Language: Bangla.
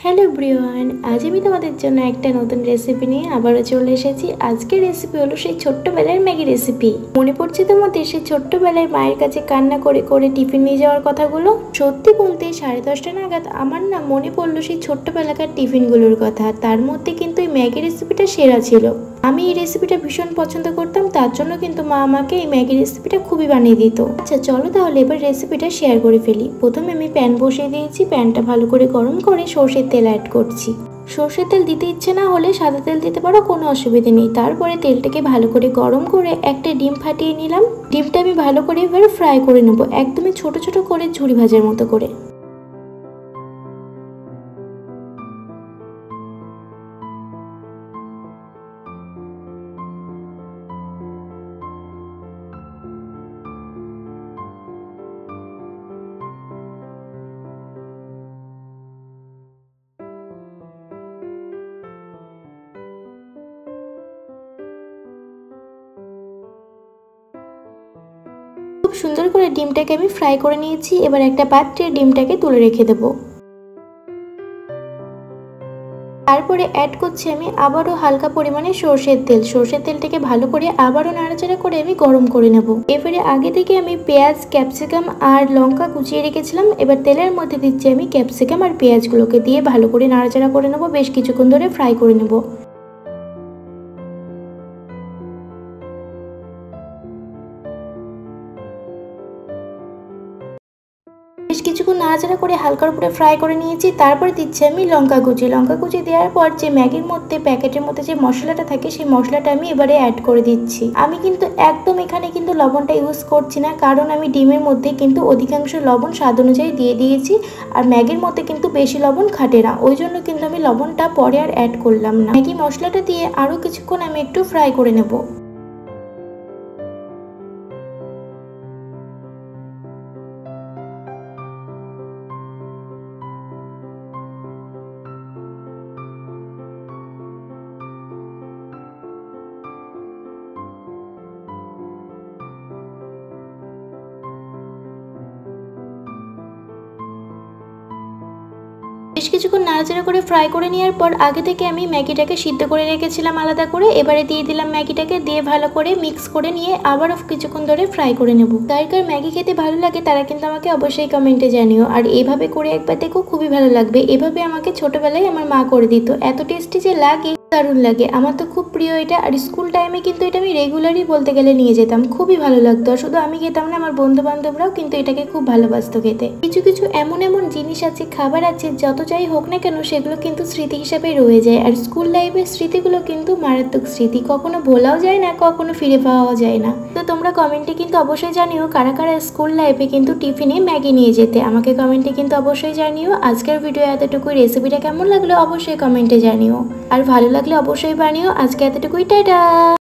হ্যালো এভরিওয়ান, আজ আমি তোমাদের জন্য একটা নতুন রেসিপি নিয়ে আবারও চলে এসেছি। আজকের রেসিপি হলো সেই ছোট্টবেলার ম্যাগি রেসিপি। মনে পড়ছে তোমাদের সেই ছোট্টবেলায় মায়ের কাছে কান্না করে করে টিফিন নিয়ে যাওয়ার কথাগুলো? সত্যি বলতে 10:30 নাগাদ আমার না মনে পড়লো সেই ছোট্টবেলাকার টিফিনগুলোর কথা। তার মধ্যে কিন্তু এই ম্যাগি রেসিপিটা সেরা ছিল। আমি এই রেসিপিটা ভীষণ পছন্দ করতাম, তার জন্য কিন্তু মা আমাকে এই ম্যাগি রেসিপিটা খুবই বানিয়ে দিত। আচ্ছা চলো তাহলে এবার রেসিপিটা শেয়ার করে ফেলি। প্রথমে আমি প্যান বসিয়ে দিয়েছি, প্যানটা ভালো করে গরম করে সর্ষের তেল অ্যাড করছি। সর্ষের তেল দিতে ইচ্ছে না হলে সাদা তেল দিতে পারো, কোনো অসুবিধা নেই। তারপরে তেলটাকে ভালো করে গরম করে একটা ডিম ফাটিয়ে নিলাম। ডিমটা আমি ভালো করে এবার ফ্রাই করে নেবো, একদমই ছোট ছোট করে ঝুরি ভাজার মতো করে। খুব সুন্দর করে ডিমটাকে আমি ফ্রাই করে নিয়েছি। এবার একটা পাত্রে ডিমটাকে তুলে রেখে দেবো। তারপরে অ্যাড করছি আমি আবারও হালকা পরিমাণে সর্ষের তেল। সর্ষের তেলটাকে ভালো করে আবারও নাড়াচাড়া করে আমি গরম করে নেব। এবারে আগে থেকে আমি পেঁয়াজ, ক্যাপসিকাম আর লঙ্কা কুচিয়ে রেখেছিলাম। এবার তেলের মধ্যে দিচ্ছি আমি ক্যাপসিকাম আর পেঁয়াজগুলোকে দিয়ে ভালো করে নাড়াচাড়া করে নেব, বেশ কিছুক্ষণ ধরে ফ্রাই করে নেব। বেশ কিছুক্ষণ নাড়াচাড়া করে হালকার উপরে ফ্রাই করে নিয়েছি। তারপরে দিচ্ছি আমি লঙ্কা কুচি। লঙ্কা কুচি দেওয়ার পর যে ম্যাগির মধ্যে প্যাকেটের মধ্যে যে মশলাটা থাকে সেই মশলাটা আমি এবারে অ্যাড করে দিচ্ছি। আমি কিন্তু একদম এখানে কিন্তু লবণটা ইউজ করছি না, কারণ আমি ডিমের মধ্যে কিন্তু অধিকাংশ লবণ স্বাদ অনুযায়ী দিয়ে দিয়েছি। আর ম্যাগির মধ্যে কিন্তু বেশি লবণ খাটে না, ওই জন্য কিন্তু আমি লবণটা পরে আর অ্যাড করলাম না। ম্যাগি মশলাটা দিয়ে আরও কিছুক্ষণ আমি একটু ফ্রাই করে নেব। বেশ কিছুক্ষণ নাড়াচাড়া করে ফ্রাই করে নেওয়ার পর আগে থেকে আমি ম্যাগিটাকে সিদ্ধ করে রেখেছিলাম আলাদা করে। এবারে দিয়ে দিলাম ম্যাগিটাকে, দিয়ে ভালো করে মিক্স করে নিয়ে আবারও কিছুক্ষণ ধরে ফ্রাই করে নেব। কার কার ম্যাগি খেতে ভালো লাগে তারা কিন্তু আমাকে অবশ্যই কমেন্টে জানিও। আর এইভাবে করে একবার দেখো, খুবই ভালো লাগবে। এভাবে আমাকে ছোটবেলায় আমার মা করে দিত, এত টেস্টি যে লাগে, দারুণ লাগে। আমার তো খুব প্রিয় এটা। আর স্কুল টাইমে কিন্তু এটা আমি রেগুলারই বলতে গেলে নিয়ে যেতাম, খুবই ভালো লাগতো। আর শুধু আমি খেতাম না, আমার বন্ধু বান্ধবরাও কিন্তু এটাকে খুব ভালোবাসতো খেতে। কিছু কিছু এমন এমন জিনিস আছে, খাবার আছে, যত যাই হোক না কেন সেগুলো কিন্তু স্মৃতি হিসাবে রয়ে যায়। আর স্কুল লাইফের স্মৃতিগুলো কিন্তু মারাত্মক স্মৃতি, কখনো ভোলাও যায় না, কখনো ফিরে পাওয়াও যায় না। তো তোমরা কমেন্টে কিন্তু অবশ্যই জানিও কারা কারা স্কুল লাইফে কিন্তু টিফিনে ম্যাগি নিয়ে যেতে। আমাকে কমেন্টে কিন্তু অবশ্যই জানিও। আজকের ভিডিও এতটুকুই। রেসিপিটা কেমন লাগলো অবশ্যই কমেন্টে জানিও, আর ভালো লাগলে অবশ্যই বানিও। আজকে এতটুকুই, টাটা।